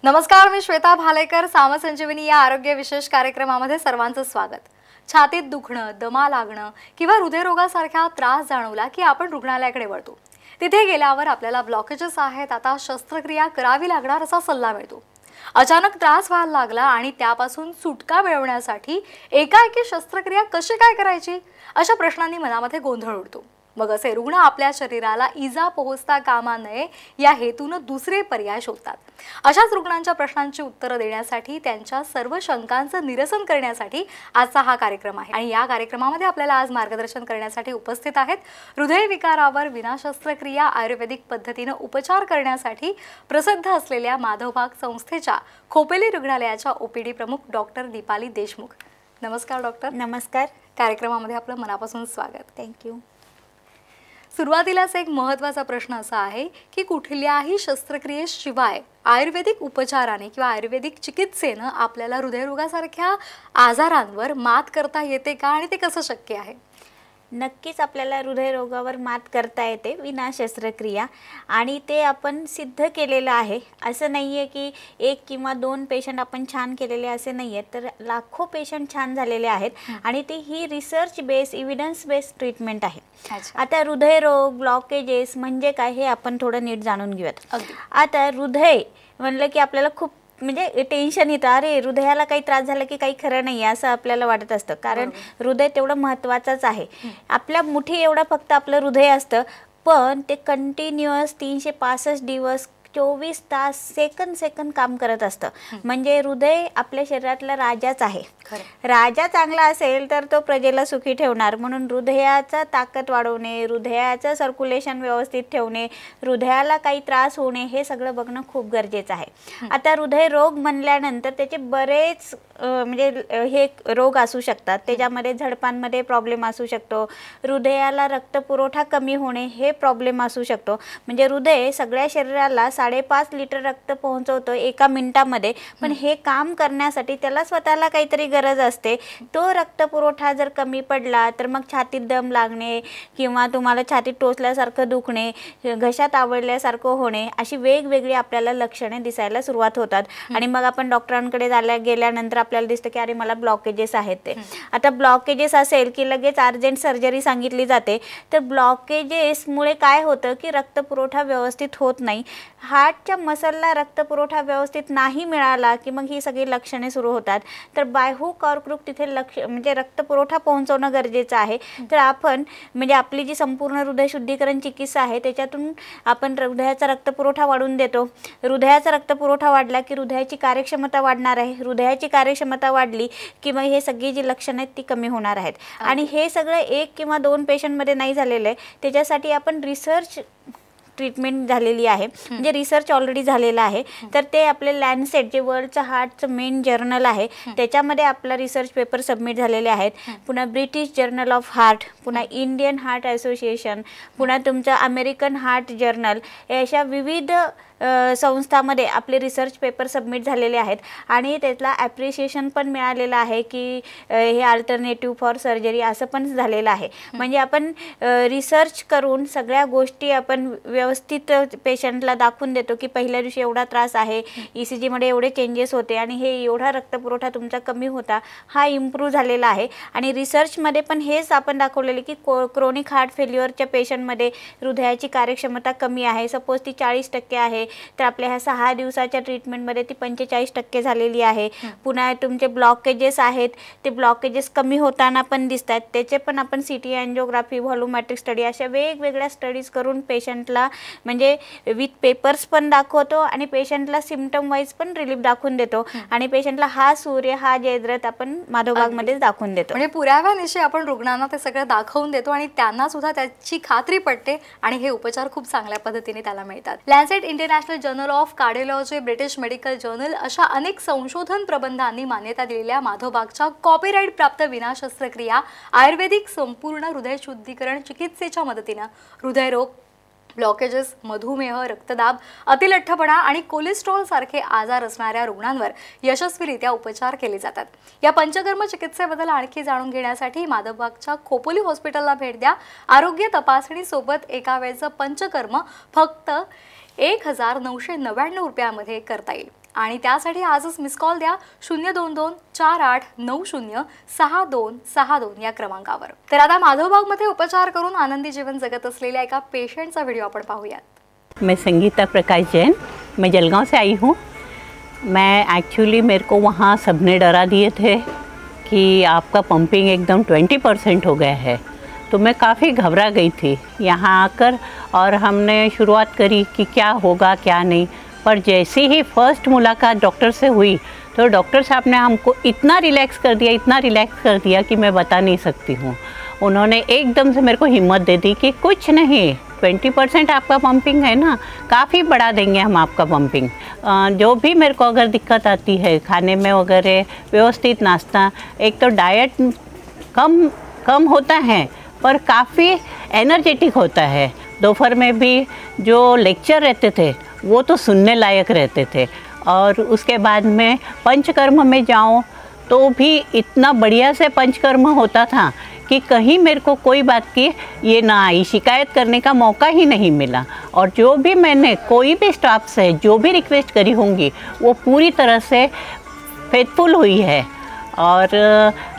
नमस्कार, मी श्वेता भालेकर. सामसंजीवनी या आरोग्य विशेष कार्यक्रमामध्ये सर्वांचं स्वागत. छातीत दुखणं, दमा लागणं किंवा हृदयरोगासारख्या त्रास जाणवला की आपण रुग्णालयाकडे वळतो. तिथे गेल्यावर आपल्याला ब्लॉकेजेस आहेत, आता शस्त्रक्रिया करावी लागणार असा सल्ला मिळतो. अचानक त्रास व्हायला लागला आणि त्यापासून सुटका मिळवण्यासाठी एकाएकी शस्त्रक्रिया कशी काय करायची अशा प्रश्नांनी मनामध्ये गोंधळ उडतो. मग असे रुग्ण आपल्या शरीराला इजा पोहोचता कामा नये या हेतूने दुसरे पर्याय शोधतात. अशाच रुग्णांच्या प्रश्नांची उत्तरं देण्यासाठी, त्यांच्या सर्व शंकांचं निरसन करण्यासाठी आजचा हा कार्यक्रम आहे. आणि या कार्यक्रमामध्ये आपल्याला आज मार्गदर्शन करण्यासाठी उपस्थित आहेत हृदयविकारावर विना शस्त्रक्रिया आयुर्वेदिक पद्धतीने उपचार करण्यासाठी प्रसिद्ध असलेल्या माधवबाग संस्थेच्या खोपोली रुग्णालयाच्या ओपीडी प्रमुख डॉक्टर दीपाली देशमुख. नमस्कार डॉक्टर. नमस्कार. कार्यक्रमामध्ये आपलं मनापासून स्वागत. थँक्यू. सुरुवातीलाच एक महत्त्वाचा प्रश्न असा आहे की कुठल्याही शस्त्रक्रियेशिवाय आयुर्वेदिक उपचाराने किंवा आयुर्वेदिक चिकित्सेने आपल्याला हृदयरोगासारख्या आजारांवर मात करता येते का आणि ते कसं शक्य आहे? नक्कीच आपल्याला हृदयरोगावर मात करता येते विना शस्त्रक्रिया, आणि ते आपण सिद्ध केलेलं आहे. असं नाही आहे की एक किंवा दोन पेशंट आपण छान केलेले असे नाही आहेत, तर लाखो पेशंट छान झालेले आहेत. आणि ती ही research base, evidence based treatment आहे. आता हृदयरोग, ब्लॉकेजेस म्हणजे काय हे आपण थोडं नीट जाणून घेऊयात. आता हृदय म्हणलं की आपल्याला खूप म्हणजे टेन्शन येतं, अरे हृदयाला काही त्रास झाला की काही खरं नाही असं आपल्याला वाटत असतं. कारण हृदय तेवढं महत्त्वाचंच आहे. आपल्या मुठी एवढं फक्त आपलं हृदय असतं, पण ते कंटिन्युअस 365 दिवस 24 तास सेकंद काम करत असतं. म्हणजे हृदय आपल्या शरीरातला राजाच आहे. राजा चांगला असेल तर तो प्रजेला सुखी ठेवणार. म्हणून हृदयाचा ताकद वाढवणे, हृदयाचं सर्क्युलेशन व्यवस्थित ठेवणे, हृदयाला काही त्रास होणे हे सगळं बघणं खूप गरजेचं आहे. आता हृदयरोग म्हणल्यानंतर त्याचे बरेच म्हणजे हे रोग असू शकतात. त्याच्यामध्ये झडपांमध्ये प्रॉब्लेम असू शकतो, हृदयाला रक्तपुरवठा कमी होणे हे प्रॉब्लेम असू शकतो. म्हणजे हृदय सगळ्या शरीराला 5.5 लिटर रक्त पोहोचवतो एका मिनिटामध्ये, पण हे काम करण्यासाठी त्याला स्वतःला काहीतरी गरज असते. तो रक्तपुरवठा जर कमी पडला तर मग छातीत दम लागणे किंवा तुम्हाला छातीत टोचल्यासारखं दुखणे, घशात आवडल्यासारखं होणे अशी वेगवेगळी आपल्याला लक्षणे दिसायला सुरुवात होतात. आणि मग आपण डॉक्टरांकडे गेल्यानंतर आपल्याला दिसतं की अरे मला ब्लॉकेजेस आहेत. ते आता ब्लॉकेजेस असेल की लगेच अर्जंट सर्जरी सांगितली जाते. तर ब्लॉकेजेसमुळे काय होतं की रक्तपुरवठा व्यवस्थित होत नाही. हार्टच्या मसलला रक्तपुरवठा व्यवस्थित नाही मिळाला की मग ही सगळी लक्षणे सुरू होतात. तर बाह्य कर्करोग तिथे म्हणजे रक्तपुरवठा पोहोचवणं गरजेचं आहे. तर आपण म्हणजे आपली जी संपूर्ण हृदय शुद्धीकरण चिकित्सा आहे त्याच्यातून आपण हृदयाचा रक्तपुरवठा वाढवून देतो. हृदयाचा रक्तपुरवठा वाढला की हृदयाची कार्यक्षमता वाढणार आहे. हृदयाची कार्यक्षमता वाढली की मग हे सगळी जी लक्षणं आहेत ती कमी होणार आहेत. आणि हे सगळं एक किंवा दोन पेशंटमध्ये नाही झालेलं आहे. त्याच्यासाठी आपण रिसर्च ट्रीटमेंट झालेली आहे, म्हणजे रिसर्च ऑलरेडी झालेला आहे. तर ते आपले लॅन्सेट जे वर्ल्डचं हार्टचं मेन जर्नल आहे त्याच्यामध्ये आपला रिसर्च पेपर सबमिट झालेले आहेत. पुन्हा ब्रिटिश जर्नल ऑफ हार्ट, पुन्हा इंडियन हार्ट असोसिएशन, पुन्हा तुमचं अमेरिकन हार्ट जर्नल, अशा विविध संस्थांमध्ये आपले रिसर्च पेपर सबमिट झालेले आहेत. आणि त्यातला ॲप्रिशिएशन पण मिळालेलं आहे की हे अल्टरनेटिव्ह फॉर सर्जरी असं पण झालेलं आहे. म्हणजे आपण रिसर्च करून सगळ्या गोष्टी आपण व्यवस्थित पेशंटला दाखवून देतो की पहिल्या दिवशी एवढा त्रास आहे, ECG मध्ये एवढे चेंजेस होते आणि हे एवढा रक्तपुरवठा तुमचा कमी होता, हा इम्प्रूव्ह झालेला आहे. आणि रिसर्चमध्ये पण हेच आपण दाखवलेले की क्रोनिक हार्ट फेल्युअरच्या पेशंटमध्ये हृदयाची कार्यक्षमता कमी आहे. सपोज ती 40% आहे तर आपल्या ह्या 6 दिवसाच्या ट्रीटमेंटमध्ये ती 45% झालेली आहे. पुन्हा तुमचे ब्लॉकेजेस आहेत ते ब्लॉकेजेस कमी होताना पण दिसतात. त्याचे पण आपण CT अँजिओग्राफी, व्हॉल्यूमॅट्रिक स्टडी अशा वेगवेगळ्या स्टडीज करून पेशंटला म्हणजे विथ पेपर्स पण दाखवतो आणि पेशंटला सिम्पटम वाईज पण रिलीफ दाखवून देतो. आणि पेशंटला हा सूर्य, हा जयद्रथ आपण माधवबागमध्येच दाखवून देतो. म्हणजे पुराव्यानिशी आपण रुग्णांना ते सगळं दाखवून देतो आणि त्यांना सुद्धा त्याची खात्री पडते आणि हे उपचार खूप चांगल्या पद्धतीने त्याला मिळतात. Lancet international journal of cardiology, British medical journal अशा अनेक संशोधन प्रबंधांनी मान्यता दिलेल्या माधवबागच्या कॉपीराइट प्राप्त विना शस्त्रक्रिया आयुर्वेदिक संपूर्ण हृदय शुद्धीकरण चिकित्सेच्या मदतीने हृदयरोग, ब्लॉकेजेस, मधुमेह, रक्तदाब, अतिलठ्ठपणा आणि कोलेस्ट्रॉल सारखे आजार असणाऱ्या रुग्णांवर यशस्वीरित्या उपचार केले जातात. या पंचकर्म चिकित्सेबद्दल आणखी जाणून घेण्यासाठी माधवबागच्या खोपोली हॉस्पिटलला भेट द्या. आरोग्य तपासणी सोबत एका वेळचं पंचकर्म फक्त 1999 रुपयामध्ये करता येईल. आणि त्यासाठी आजच मिस कॉल द्या 02248906262 या क्रमांकावर। तर आता माधवबागमध्ये उपचार करून आनंदी जीवन जगत असलेल्या एका पेशंटचा व्हिडिओ आपण पाहूयात। मैं संगीता प्रकाश जैन, मैं जलगांव से आई हूँ। मैं एक्चुअली मेरे को वहाँ सबने डरा दिए थे कि आपका पंपिंग एकदम 20% हो गया है, तो मैं काफ़ी घबरा गई थी यहाँ आकर। और हमने शुरुआत करी कि क्या होगा क्या नहीं, पर जैसे ही फर्स्ट मुलाकात डॉक्टर से हुई तो डॉक्टर साहब ने हमको इतना रिलैक्स कर दिया कि मैं बता नहीं सकती हूँ। उन्होंने एकदम से मेरे को हिम्मत दे दी कि कुछ नहीं, 20% आपका पंपिंग है ना, काफ़ी बढ़ा देंगे हम आपका पंपिंग। जो भी मेरे को अगर दिक्कत आती है खाने में वगैरह, व्यवस्थित नाश्ता, एक तो डाइट कम होता है पर काफ़ी एनर्जेटिक होता है। दोपहर में भी जो लेक्चर रहते थे वो तो सुनने लायक रहते थे। और उसके बाद में पंचकर्म में जाऊँ तो भी इतना बढ़िया से पंचकर्म होता था कि कहीं मेरे को कोई बात की ये ना आई, शिकायत करने का मौका ही नहीं मिला। और जो भी मैंने कोई भी स्टाफ से जो भी रिक्वेस्ट करी होंगी वो पूरी तरह से फेथफुल हुई है। और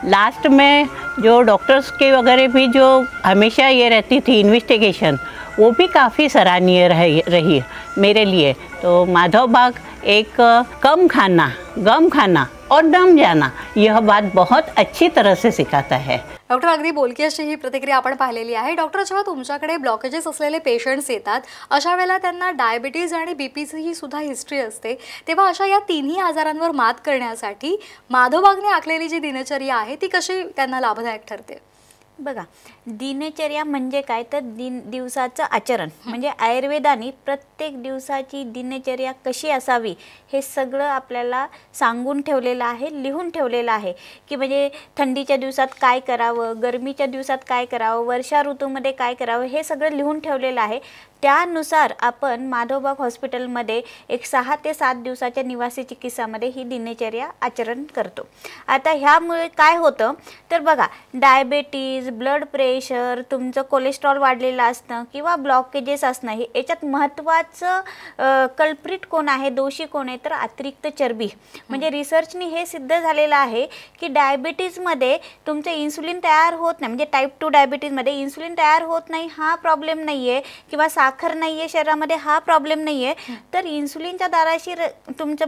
लास्ट में जो डॉक्टर्स के वगैरह भी जो हमेशा ये रहती थी इन्वेस्टिगेशन, वो भी काफ़ी सराहनीय रही मेरे लिए। तो माधवबाग एक कम खाना, गम खाना और दम जाना, यह बात बहुत अच्छी तरह से सिखाता है। डॉक्टर, अगदी बोलकी अशी ही प्रतिक्रिया आपण पाहिलेली आहे। डॉक्टर, जेव्हा तुमच्याकडे ब्लॉकेजेस असलेले पेशंट्स येतात अशा वेळेला त्यांना डायबिटीज आणि बीपीची सुद्धा हिस्ट्री असते, तेव्हा अशा या तिन्ही आजारांवर मात करण्यासाठी माधवबागने आखलेली जी दिनचर्या आहे ती कशी त्यांना लाभदायक ठरते? बघा, दिनचर्या म्हणजे काय तर दिवसाचं आचरण, म्हणजे आयुर्वेदाने प्रत्येक दिवसाची दिनचर्या कशी असावी हे सगळं आपल्याला सांगून ठेवलेलं आहे, लिहून ठेवलेलं आहे की म्हणजे थंडीच्या दिवसात काय करावं, गरमीच्या दिवसात काय करावं, वर्षा ऋतूमध्ये काय करावं, हे सगळं लिहून ठेवलेलं आहे। त्यानुसार आपण माधवबाग हॉस्पिटलमध्ये एक 6 ते 7 दिवसाच्या निवासी चिकित्सामध्ये ही दिनचर्या आचरण करतो। आता ह्यामुळे काय होतं तर बघा, डायबिटीज, ब्लड प्रेशर, तुमचं कोलेस्ट्रॉल वाढलेलं असणं किंवा ब्लॉकेजेस असणं, हे याच्यात महत्त्वाचं कल्प्रिट कोण आहे, दोषी कोण आहे तर अतिरिक्त चरबी। म्हणजे रिसर्चनी हे सिद्ध झालेलं आहे की डायबिटीजमध्ये तुमचं इन्सुलिन तयार होत नाही, म्हणजे टाईप 2 डायबिटीजमध्ये इन्सुलिन तयार होत नाही हा प्रॉब्लेम नाही आहे, किंवा साखर नाही आहे शरीरामध्ये हा प्रॉब्लेम नाही आहे, तर इन्सुलिनच्या दाराशी तुमचं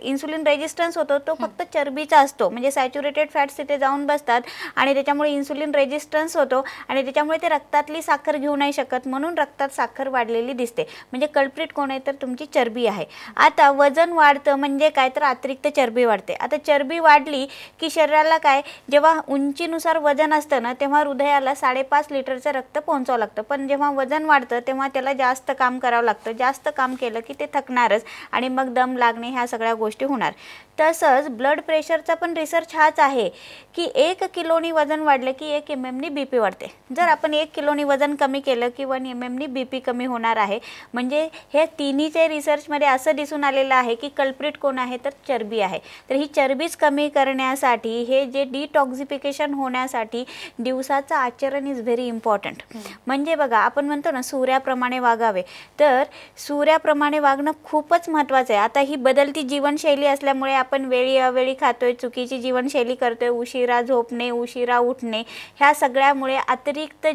इन्सुलिन रेजिस्टन्स होतो तो फक्त चरबीचा असतो। म्हणजे सॅच्युरेटेड फॅट्स तिथे जाऊन बसतात आणि त्याच्यामुळे इन्सुलिन रेजिस्टन्स होतो आणि त्याच्यामुळे ते रक्तातली साखर घेऊ नाही शकत, म्हणून रक्तात साखर वाढलेली दिसते। म्हणजे कल्प्रिट कोण आहे तर तुमची चरबी आहे। आता वजन वाढतं म्हणजे काय तर अतिरिक्त चरबी वाढते। आता चरबी वाढली की शरीराला काय, जेव्हा उंचीनुसार वजन असतं ना तेव्हा हृदयाला 5.5 लिटरचं रक्त पोहोचावं लागतं, पण जेव्हा वजन वाढतं तेव्हा त्याला जास्त काम करावं लागतं। जास्त काम केलं की ते थकणारच आणि मग दम लागणे ह्या सगळ्या गोष्टी होणार। तसंच ब्लड प्रेशरचा पण रिसर्च हाच आहे की 1 किलोनी वजन वाढलं की 1 mmनी बीपी वाढते। जर आपण 1 किलोनी वजन कमी केलं की 1 mmनी बीपी कमी होणार आहे। म्हणजे हे तिन्हीचे रिसर्चमध्ये असं दिसून आलेलं आहे की कल्प्रिट कोण आहे तर चरबी आहे। तर ही चरबीच कमी करण्यासाठी, हे जे डिटॉक्सिफिकेशन होण्यासाठी दिवसाचं आचरण इज व्हेरी इम्पॉर्टंट। म्हणजे बघा, आपण म्हणतो ना सूर्याप्रमाणे वागावे, तर सूर्याप्रमाणे वागणं खूपच महत्त्वाचं आहे। आता ही बदलती जीवनशैली असल्यामुळे आपण वेळी अवेळी खातोय, चुकीची जीवनशैली करतोय, उशिरा झोपणे, उशिरा उठणे, ह्या सगळ्यामुळे अतिरिक्त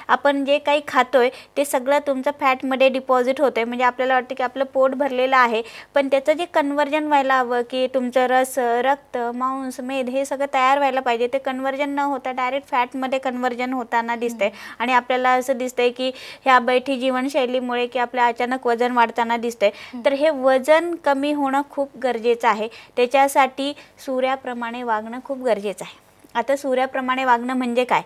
आपण जे काही खातोय ते सगळं तुमचं फॅटमध्ये डिपॉझिट होतंय। म्हणजे आपल्याला वाटतं की आपलं पोट भरलेलं आहे, पण त्याचं जे कन्व्हर्जन व्हायला हवं की तुमचं रस, रक्त, मांस, मेद हे सगळं तयार व्हायला पाहिजे, ते कन्व्हर्जन न होता डायरेक्ट फॅटमध्ये कन्व्हर्जन होताना दिसतंय। आणि आपल्याला असं दिसतंय की ह्या बैठी जीवनशैलीमुळे की आपल्या अचानक वजन वाढताना दिसतंय। तर हे वजन कमी होणं खूप गरजेचं आहे, त्याच्यासाठी सूर्याप्रमाणे वागणं खूप गरजेचं आहे। आता सूर्याप्रमाणे वागणं म्हणजे काय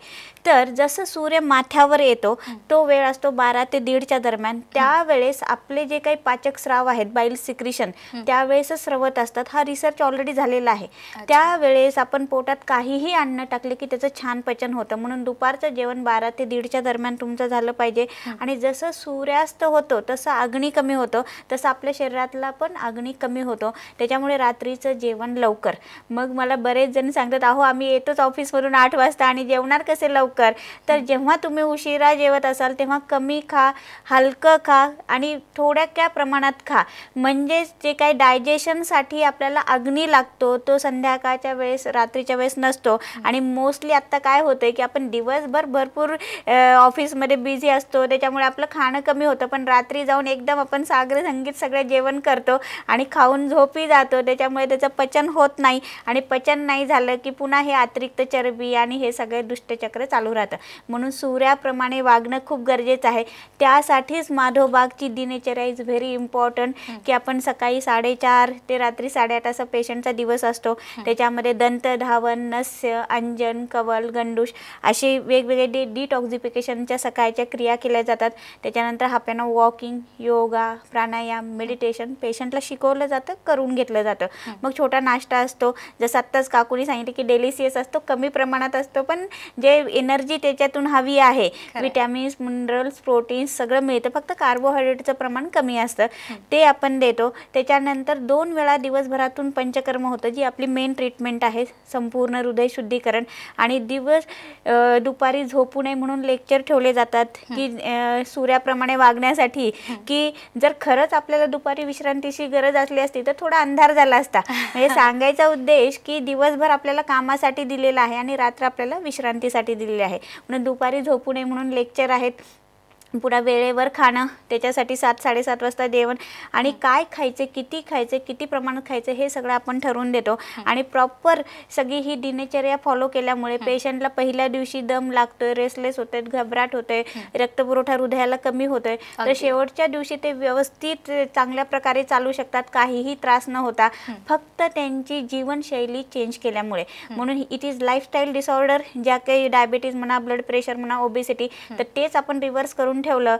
तर जसं सूर्य माथ्यावर येतो तो वेळ असतो 12 ते 1:30च्या दरम्यान, त्यावेळेस आपले जे काही पाचक स्राव आहेत, बाईल सिक्रिशन, त्यावेळेसच स्रवत असतात। हा रिसर्च ऑलरेडी झालेला आहे। त्यावेळेस आपण पोटात काहीही अन्न टाकले की त्याचं छान पचन होतं, म्हणून दुपारचं जेवण 12 ते 1:30च्या दरम्यान तुमचं झालं पाहिजे। आणि जसं सूर्यास्त होतो तसं अग्नी कमी होतो, तसं आपल्या शरीरातला पण अग्नी कमी होतो, त्याच्यामुळे रात्रीचं जेवण लवकर। मग मला बरेच जण सांगतात, अहो आम्ही येतोच ऑफिसवरून 8 वाजता आणि जेवणार कसे लवकर, लवकर. तर जेव्हा तुम्ही उशिरा जेवत असाल तेव्हा कमी खा, हलकं खा आणि थोड्या प्रमाणात खा. म्हणजेच जे काही डायजेशनसाठी आपल्याला अग्नी लागतो तो संध्याकाळच्या वेळेस, रात्रीच्या वेळेस नसतो. आणि मोस्टली आत्ता काय होतं की आपण दिवसभर भरपूर ऑफिसमध्ये बिझी असतो, त्याच्यामुळे आपलं खाणं कमी होतं, पण रात्री जाऊन एकदम आपण सागर संगीत सगळं जेवण करतो आणि खाऊन झोपी जातो. त्याच्यामुळे त्याचं पचन होत नाही आणि पचन नाही झालं की पुन्हा हे अतिरिक्त चरबी आणि हे सगळे दुष्टचक्र चालू राहतं. म्हणून सूर्याप्रमाणे वागणं खूप गरजेचं आहे. त्यासाठीच माधवबागची दिनचर्या इज व्हेरी इम्पॉर्टंट की आपण सकाळी 4:30 ते रात्री 8:30 असा पेशंटचा दिवस असतो. त्याच्यामध्ये दंतधावन, नस्य, अंजन, कवल, गंडूश असे वेगवेगळे डिटॉक्झिफिकेशनच्या सकाळच्या क्रिया केल्या जातात. त्याच्यानंतर आपल्याला वॉकिंग, योगा, प्राणायाम, मेडिटेशन पेशंटला शिकवलं जातं, करून घेतलं जातं. मग छोटा नाश्ता असतो, जसं आत्ताच काकूनी सांगितलं की डेलिशियस असतो, कमी प्रमाणात असतो, पण जे एनर्जी त्याच्यातून हवी आहे, विटॅमिन्स, मिनरल्स, प्रोटीन्स सगळं मिळतं, फक्त कार्बोहायड्रेटचं प्रमाण कमी असतं, ते आपण देतो. त्याच्यानंतर 2 वेळा दिवसभरातून पंचकर्म होतं, जी आपली मेन ट्रीटमेंट आहे, संपूर्ण हृदय शुद्धीकरण. आणि दुपारी झोपू नये म्हणून लेक्चर ठेवले जातात की सूर्याप्रमाणे वागण्यासाठी, की जर खरंच आपल्याला दुपारी विश्रांतीची गरज असली असती तर थोडा अंधार झाला असता. म्हणजे सांगायचा उद्देश की दिवसभर आपल्याला कामासाठी दिलेला आहे आणि रात्र आपल्याला विश्रांतीसाठी दिलेली आहे. म्हणून दुपारी झोपू नये म्हणून लेक्चर आहेत. पुन्हा वेळेवर खाणं, त्याच्यासाठी 7-7:30 वाजता जेवण, आणि काय खायचे, किती प्रमाणात खायचं हे सगळं आपण ठरवून देतो. आणि प्रॉपर सगळी ही दिनचर्या फॉलो केल्यामुळे पेशंटला पहिल्या दिवशी दम लागतोय, रेस्टलेस होतोय, घबराट होतोय, रक्तपुरवठा हृदयाला कमी होतोय, तर शेवटच्या दिवशी ते व्यवस्थित चांगल्या प्रकारे चालू शकतात, काहीही त्रास न होता, फक्त त्यांची जीवनशैली चेंज केल्यामुळे. म्हणून इट इज लाईफस्टाईल डिसऑर्डर, ज्या काही डायबिटीज म्हणा, ब्लड प्रेशर म्हणा, ओबेसिटी, तर तेच आपण रिव्हर्स करून ठेवलं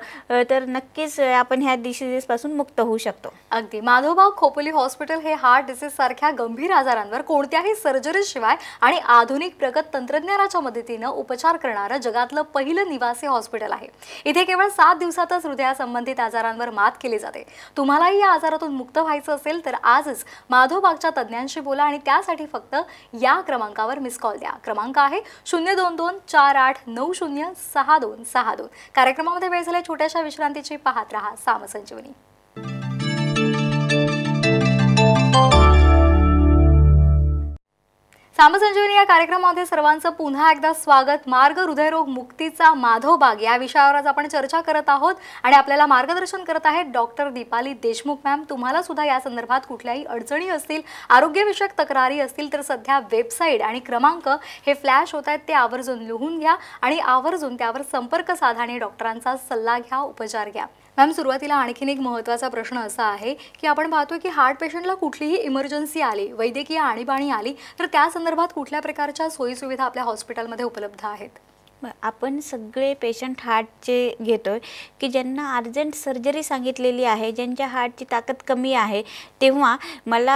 तर नक्कीच आपण ह्या डिसीजेस पासून मुक्त होऊ शकतो. अगदी. माधवबाग खोपोली हॉस्पिटल हे हार्ट डिसीज सारख्या गंभीर आजारांवर कोणत्याही सर्जरीशिवाय आणि आधुनिक प्रगत तंत्रज्ञानाच्या मदतीने उपचार करणारं जगातलं पहिलं निवासी हॉस्पिटल आहे. इथे केवळ 7 दिवसातच हृदयासंबंधित आजारांवर मात केली जाते. तुम्हालाही या आजारातून मुक्त व्हायचं असेल तर आजच माधवबागच्या तज्ज्ञांशी बोला आणि त्यासाठी फक्त या क्रमांकावर मिस कॉल द्या. क्रमांक आहे 02248906262. कार्यक्रमामध्ये वेळ झाल्या छोट्याशा विश्रांतीची. पाहत रहा सामसंजीवनी. सामसंजीवनी या कार्यक्रमामध्ये सर्वांचं पुन्हा एकदा स्वागत. मार्ग हृदयरोग मुक्तीचा माधवबाग या विषयावर आज आपण चर्चा करत आहोत आणि आपल्याला मार्गदर्शन करत आहेत डॉक्टर दीपाली देशमुख मॅम. तुम्हाला सुद्धा या संदर्भात कुठल्याही अडचणी असतील, आरोग्यविषयक तक्रारी असतील तर सध्या वेबसाईट आणि क्रमांक हे फ्लॅश होत आहेत, ते आवर्जून लिहून घ्या आणि आवर्जून त्यावर संपर्क साधा आणि डॉक्टरांचा सल्ला घ्या, उपचार घ्या. मॅम, सुरुवातीला आणखीन एक महत्त्वाचा प्रश्न असा आहे की आपण पाहतो की हार्ट पेशंटला कुठलीही इमर्जन्सी आली, वैद्यकीय आणीबाणी आली तर त्या संदर्भात कुठल्या प्रकारच्या सोयीसुविधा आपल्या हॉस्पिटलमध्ये उपलब्ध आहेत? आपण सगळे पेशंट हार्टचे घेतोय की ज्यांना अर्जंट सर्जरी सांगितलेली आहे, ज्यांच्या हार्टची ताकद कमी आहे, तेव्हा मला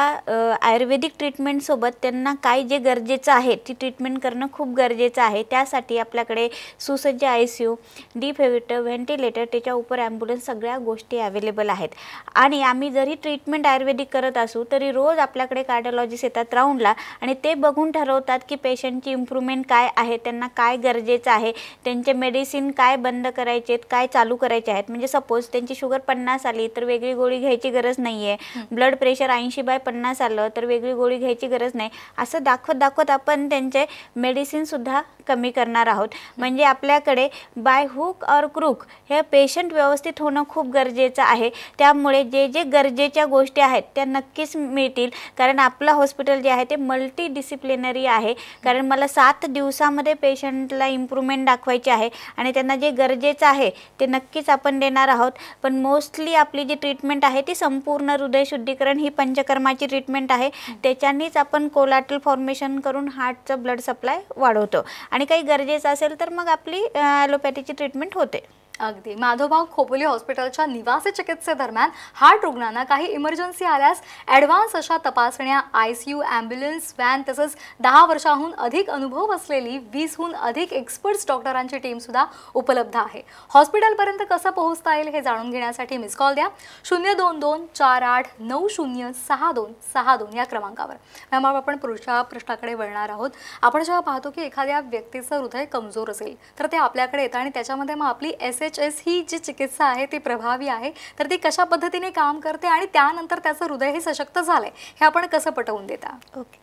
आयुर्वेदिक ट्रीटमेंटसोबत त्यांना काय जे गरजेचं आहे ती ट्रीटमेंट करणं खूप गरजेचं आहे. त्यासाठी आपल्याकडे सुसज्ज ICU, डिफिब्रिलेटर, व्हेंटिलेटर, त्याच्या उपर ॲम्ब्युलन्स सगळ्या गोष्टी अवेलेबल आहेत. आणि आम्ही जरी ट्रीटमेंट आयुर्वेदिक करत असू तरी रोज आपल्याकडे कार्डिओलॉजिस्ट येतात राऊंडला आणि ते बघून ठरवतात की पेशंटची इम्प्रूव्हमेंट काय आहे, त्यांना काय गरजेचं आहे, त्यांचे मेडिसिन काय बंद करायचे आहेत, काय चालू करायचे आहेत. म्हणजे सपोज त्यांची शुगर 50 आली तर वेगळी गोळी घ्यायची गरज नाही आहे, ब्लड प्रेशर 80/50 आलं तर वेगळी गोळी घ्यायची गरज नाही, असं दाखवत आपण त्यांचे मेडिसिनसुद्धा कमी करणार आहोत. म्हणजे आपल्याकडे बाय हुक और क्रूक हे पेशंट व्यवस्थित होणं खूप गरजेचं आहे. त्यामुळे जे गरजेच्या गोष्टी आहेत त्या नक्कीच मिळतील, कारण आपलं हॉस्पिटल जे आहे ते मल्टीडिसिप्लिनरी आहे. कारण मला 7 दिवसामध्ये पेशंटला इम्प्रूव्हमेंट दाखवायची आहे आणि त्यांना जे गरजेचं आहे ते नक्कीच आपण देणार आहोत. पण मोस्टली आपली जी ट्रीटमेंट आहे ती संपूर्ण हृदय शुद्धीकरण ही पंचकर्माची ट्रीटमेंट आहे. त्याच्यानीच आपण कोलॅटरल फॉर्मेशन करून हार्टचं ब्लड सप्लाय वाढवतो आणि काही गरजेचं असेल तर मग आपली ॲलोपॅथीची ट्रीटमेंट होते. अगदी माधवबाग खोपोली हॉस्पिटलच्या निवासी चिकित्सेदरम्यान हार्ट रुग्णांना काही इमर्जन्सी आल्यास ॲडव्हान्स अशा तपासण्या, ICU, ॲम्ब्युलन्स व्हॅन तसंच 10 वर्षांहून अधिक अनुभव असलेली 20हून अधिक एक्सपर्ट्स डॉक्टरांची टीम सुद्धा उपलब्ध आहे. हॉस्पिटलपर्यंत कसं पोहोचता येईल हे जाणून घेण्यासाठी मिस कॉल द्या 02248906262 या क्रमांकावर. मॅम, आपण पुढच्या प्रश्नाकडे वळणार आहोत. आपण जेव्हा पाहतो की एखाद्या व्यक्तीचं हृदय कमजोर असेल तर ते आपल्याकडे येतं आणि त्याच्यामध्ये मग आपली SHS ही जी चिकित्सा आहे ती प्रभावी आहे, तर ती कशा पद्धतीने काम करते आणि त्यानंतर त्याचं हृदय हे सशक्त झालंय हे आपण कसं पटवून देता? ओके,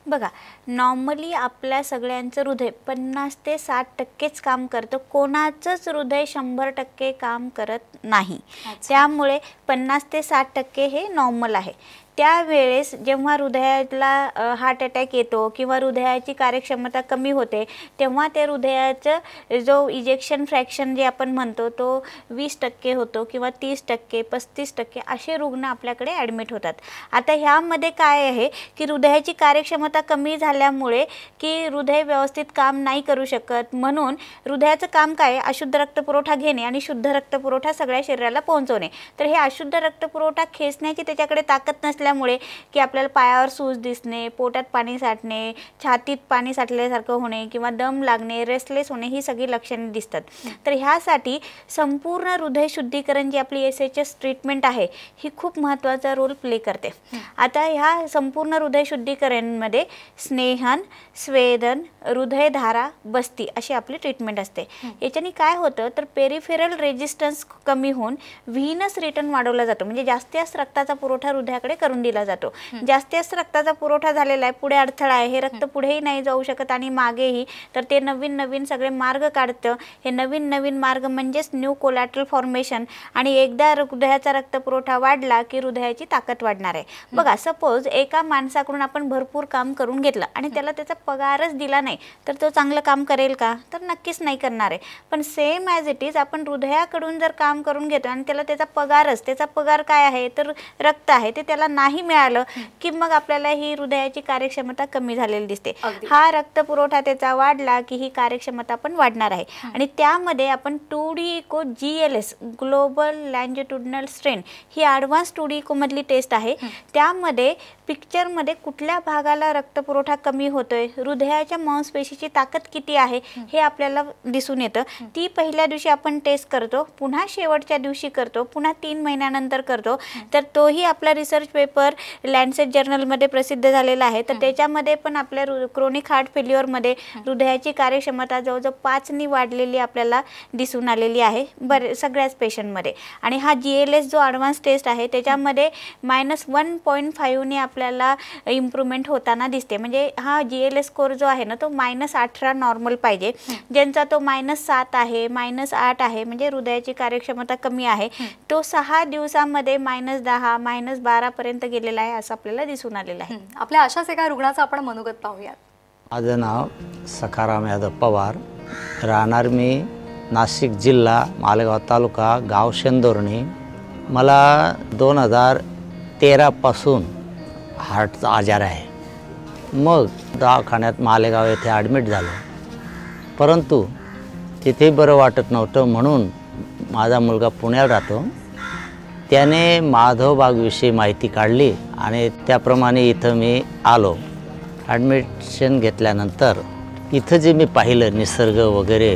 बघा, नॉर्मली आपल्या सगळ्यांचं हृदय 50 ते 60% काम करतं. कोणाचंच हृदय 100% काम करत नाही. त्यामुळे 50 ते 60% हे नॉर्मल आहे. त्यावेळेस जेव्हा हृदयाला हार्ट अटॅक येतो किंवा हृदयाची कार्यक्षमता कमी होते, तेव्हा ते हृदयाचं जो इजेक्शन फ्रॅक्शन जे आपण म्हणतो तो 20% होतो किंवा 30%, 35% असे रुग्ण आपल्याकडे ॲडमिट होतात. आता ह्यामध्ये काय आहे की हृदयाची कार्यक्षमता कमी झाल्यामुळे की हृदय व्यवस्थित काम नाही करू शकत, म्हणून हृदयाचं काम काय, अशुद्ध रक्तपुरवठा घेणे आणि शुद्ध रक्तपुरवठा सगळ्या शरीराला पोहोचवणे. तर हे अशुद्ध रक्तपुरवठा खेचण्याची त्याच्याकडे ताकद नसल्यामुळे की आपल्याला पायावर सूज दिसणे, पोटात पाणी साठणे, छातीत पाणी साठल्यासारखं होणे किंवा दम लागणे, रेस्टलेस होणे ही सगळी लक्षणे दिसतात. तर ह्यासाठी संपूर्ण हृदय शुद्धीकरण जी आपली SHS ट्रीटमेंट आहे ही खूप महत्त्वाचा रोल प्ले करते. आता ह्या संपूर्ण हृदय शुद्धीकरणमध्ये स्नेहन, स्वेदन, हृदयधारा, बस्ती अशी आपली ट्रीटमेंट असते. याच्याने काय होतं तर पेरिफेरल रेजिस्टन्स कमी होऊन व्हीनस रिटर्न वाढवला जातो, म्हणजे जास्तीत रक्ताचा पुरवठा हृदयाकडे करून दिला जातो. जास्तीत रक्ताचा पुरवठा झालेला आहे, पुढे अडथळा आहे, हे रक्त पुढेही नाही जाऊ शकत आणि मागेही, तर ते नवीन नवीन सगळे मार्ग काढतं. हे नवीन नवीन मार्ग म्हणजेच न्यू कोलॅटरल फॉर्मेशन. आणि एकदा हृदयाचा रक्तपुरवठा वाढला की हृदयाची ताकद वाढणार आहे. बघा, सपोज एका माणसाकडून आपण भरपूर काम करून घेतलं आणि त्याला त्याचा पगारच दिला नाही, तर तो चांगलं काम करेल का? तर नक्कीच नाही करणार आहे. पण सेम ॲज इट इज आपण हृदयाकडून जर काम करून घेतो आणि त्याला त्याचा पगार काय आहे तर रक्त आहे, ते त्याला नाही मिळालं की मग आपल्याला ही हृदयाची कार्यक्षमता कमी झालेली दिसते. हा रक्तपुरवठा त्याचा वाढला की ही कार्यक्षमता पण वाढणार आहे. आणि त्यामध्ये आपण 2D echo GLS global longitudinal strain ही ॲडव्हान्स 2D इको मधली टेस्ट आहे. त्यामध्ये पिक्चरमध्ये कुठल्या भागाला रक्तपुरवठा कमी होतोय, हृदयाच्या मांसपेशीची ताकद किती आहे हे आपल्याला दिसून येतं. ती पहिल्या दिवशी आपण टेस्ट करतो, पुन्हा शेवटच्या दिवशी करतो, पुन्हा 3 महिन्यानंतर करतो. तर तोही आपला रिसर्च पेपर लॅन्सेट जर्नलमध्ये प्रसिद्ध झालेला आहे. तर त्याच्यामध्ये पण आपल्या क्रोनिक हार्ट फेल्युअरमध्ये हृदयाची कार्यक्षमता जवळजवळ 5नी वाढलेली आपल्याला दिसून आलेली आहे सगळ्याच पेशंटमध्ये. आणि हा GLS जो ॲडव्हान्स टेस्ट आहे त्याच्यामध्ये -1.5ने आपल्याला इम्प्रूव्हमेंट होताना दिसते. म्हणजे हा GLS स्कोर जो आहे ना तो -18 नॉर्मल पाहिजे. ज्यांचा तो -7 आहे, -8 आहे, म्हणजे हृदयाची कार्यक्षमता कमी आहे, तो 6 दिवसामध्ये -10, -12 पर्यंत गेलेला आहे असं आपल्याला दिसून आलेलं आहे. आपल्या अशाच एका रुग्णाचं आपण मनोगत पाहूयात. माझं नाव सखाराम यादव पवार, राहणार मी नाशिक जिल्हा, मालेगाव तालुका, गाव शेंदोर्णी. मला 2013 पासून हार्टचा आजार आहे. मग दवाखान्यात मालेगाव येथे ॲडमिट झालो, परंतु तिथे बरं वाटत नव्हतं, म्हणून माझा मुलगा पुण्यात राहतो, त्याने माधवबागविषयी माहिती काढली आणि त्याप्रमाणे इथं मी आलो. ॲडमिशन घेतल्यानंतर इथं जे मी पाहिलं निसर्ग वगैरे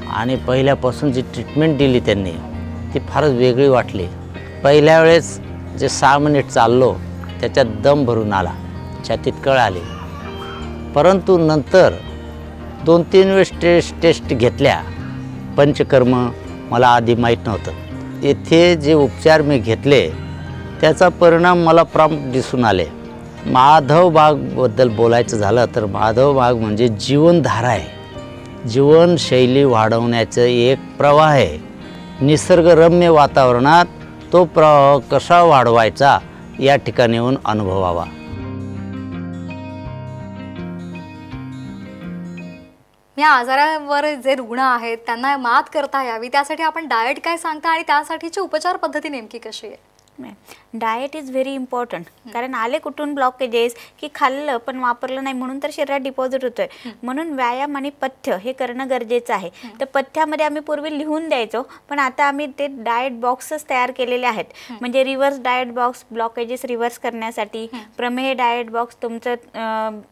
आणि पहिल्यापासून जी ट्रीटमेंट दिली त्यांनी ती फारच वेगळी वाटली. पहिल्या वेळेस जे 6 मिनिट चाललो त्याच्यात दम भरून आला, छातीत कळ आली. परंतु नंतर 2-3 वेळेस टेस्ट घेतल्या, पंचकर्म मला आधी माहीत नव्हतं. येथे जे उपचार मी घेतले त्याचा परिणाम मला प्रॉम्प्ट दिसून आले. माधवबागबद्दल बोलायचं झालं तर माधवबाग म्हणजे जीवनधारा आहे, जीवनशैली वाढवण्याचं एक प्रवाह आहे. निसर्गरम्य वातावरणात तो प्रवाह कसा वाढवायचा या ठिकाणी येऊन अनुभवावा. या आजारावर जे रुग्ण आहेत त्यांना मात करता यावी त्यासाठी आपण डाएट काय सांगता आणि त्यासाठीची उपचार पद्धती नेमकी कशी आहे? Diet is very important. कारण आले कुठून ब्लॉकेजेस की खाल्लं पण वापरलं नाही म्हणून तर शरीरात डिपॉझिट होतोय. म्हणून व्यायाम आणि पथ्य हे करणं गरजेचं आहे. तर पथ्यामध्ये आम्ही पूर्वी लिहून द्यायचो, पण आता आम्ही ते डाएट बॉक्सच तयार केलेले आहेत. म्हणजे reverse diet box blockages reverse करण्यासाठी, प्रमेय डाएट बॉक्स तुमचं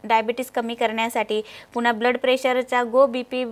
डायबिटीस कमी करण्यासाठी, पुन्हा ब्लड प्रेशरचा गो BP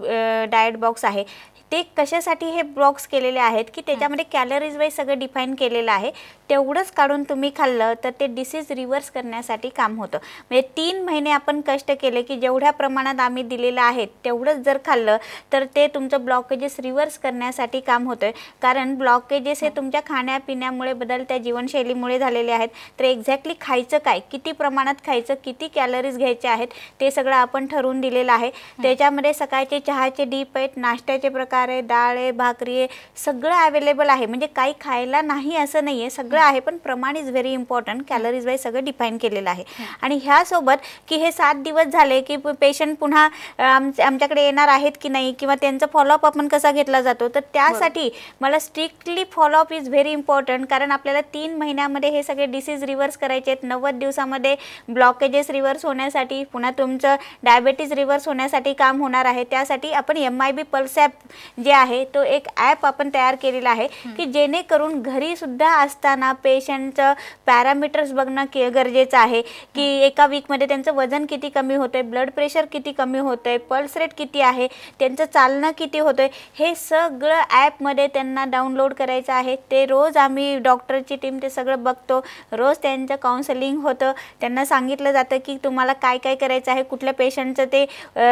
डाएट बॉक्स आहे. ते कशासाठी हे बॉक्स केलेले आहेत की त्याच्यामध्ये कॅलरीज वाईज सगळं डिफाईन केलेलं आहे. तेवढंच काढून तुम्ही खाल्लं तर ते डिसीज रिव्हर्स करण्यासाठी काम होतं. म्हणजे 3 महिने आपण कष्ट केले की जेवढ्या प्रमाणात आम्ही दिलेलं आहे तेवढंच जर खाल्लं तर ते तुमचं ब्लॉकेजेस रिव्हर्स करण्यासाठी काम होतं. कारण ब्लॉकेजेस हे तुमच्या खाण्यापिण्यामुळे, बदलत्या जीवनशैलीमुळे झालेले आहेत. तर एक्झॅक्टली खायचं काय, किती प्रमाणात खायचं, किती कॅलरीज घ्यायचे आहेत ते सगळं आपण ठरवून दिलेलं आहे. त्याच्यामध्ये सकाळचे चहाचे डीप आहेत, नाश्त्याचे प्रकार आहे, डाळ आहे, भाकरी आहे, सगळं अवेलेबल आहे. म्हणजे काही खायला नाही असं नाही आहे, सगळं आहे. पण प्रमाण is very important. Calories wise सगळं डिफाईन केलेलं आहे. आणि ह्यासोबत की हे 7 दिवस झाले की पेशंट पुन्हा आमच्याकडे येणार आहेत की नाही, किंवा त्यांचा फॉलोअप आपण कसा घेतला जातो, तर त्यासाठी मला strictly follow up is very important. कारण आपल्याला 3 महिन्यामध्ये हे सगळे डिसीज रिव्हर्स करायचे आहेत. 90 दिवसामध्ये ब्लॉकेजेस रिव्हर्स होण्यासाठी, पुन्हा तुमचं डायबिटीज रिव्हर्स होण्यासाठी काम होणार आहे. त्यासाठी आपण MIB पल्स ॲप जे आहे तो एक ॲप आपण तयार केलेला आहे की जेणेकरून घरी सुद्धा असताना पेशंटचं पॅरामीटर्स बघणं गरजेचं आहे की एका वीकमध्ये त्यांचं वजन किती कमी होतंय, ब्लड प्रेशर किती कमी होतंय, पल्स रेट किती आहे, त्यांचं चालणं किती होतंय, हे सगळं ॲपमध्ये त्यांना डाउनलोड करायचं आहे. ते रोज आम्ही डॉक्टरची टीम ते सगळं बघतो. रोज त्यांचं काउन्सिलिंग होतं. त्यांना सांगितलं जातं की तुम्हाला काय काय करायचं आहे, कुठल्या पेशंटचं ते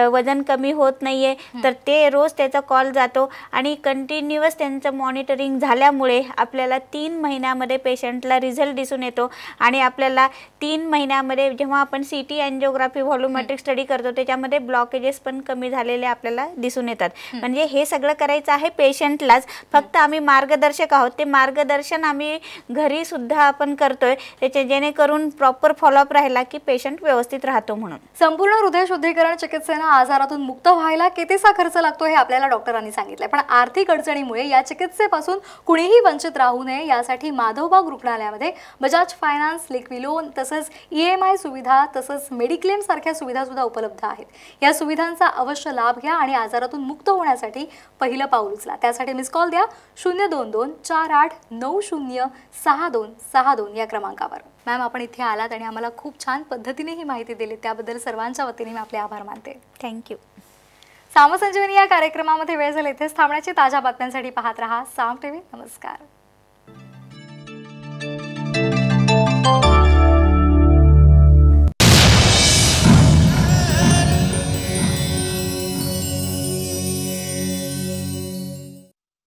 वजन कमी होत नाही आहे तर ते रोज त्याचा कॉल जातो. आणि कंटिन्युअस त्यांचं मॉनिटरिंग झाल्यामुळे आपल्याला 3 महिन्यामध्ये पेशंटला रिझल्ट दिसून येतो. आणि आपल्याला 3 महिन्यामध्ये जेव्हा आपण CT अँजिओग्राफी व्हॉल्युमेट्रिक स्टडी करतो त्याच्यामध्ये ब्लॉकेजेस पण कमी झालेले आपल्याला दिसून येतात. म्हणजे हे सगळं करायचं आहे पेशंटलाच. फक्त आम्ही मार्गदर्शक आहोत. ते मार्गदर्शन आम्ही घरी सुद्धा आपण करतोय त्याचे जेणेकरून प्रॉपर फॉलोअप राहिला की पेशंट व्यवस्थित राहतो. म्हणून संपूर्ण हृदय शुद्धीकरण चिकित्सेनं आजारातून मुक्त व्हायला कितीसा खर्च लागतो हे आपल्याला डॉक्टरांनी सांगितलंय. पण आर्थिक अडचणीमुळे या चिकित्सेपासून कुणीही वंचित राहू नये यासाठी माधवबाग रुग्णालयामध्ये बजाज फायनान्स, लिक्वी लोन तसंच EMI सुविधा तसंच मेडिक्लेम सारख्या सुविधा सुद्धा उपलब्ध आहेत. या सुविधांचा अवश्य लाभ घ्या आणि आजारातून मुक्त होण्यासाठी पहिलं पाऊल उचला. त्यासाठी मिस कॉल द्या 02248906262 या क्रमांकावर. मॅम, आपण इथे आलात आणि आम्हाला खूप छान पद्धतीने ही माहिती दिली, त्याबद्दल सर्वांच्या वतीने मी आपले आभार मानते. थँक्यू. सामसंजीवनी या कार्यक्रमामध्ये वेळ झाली इथेच थांबण्याची. ताज्या बातम्यांसाठी पाहत रहा साम TV. नमस्कार.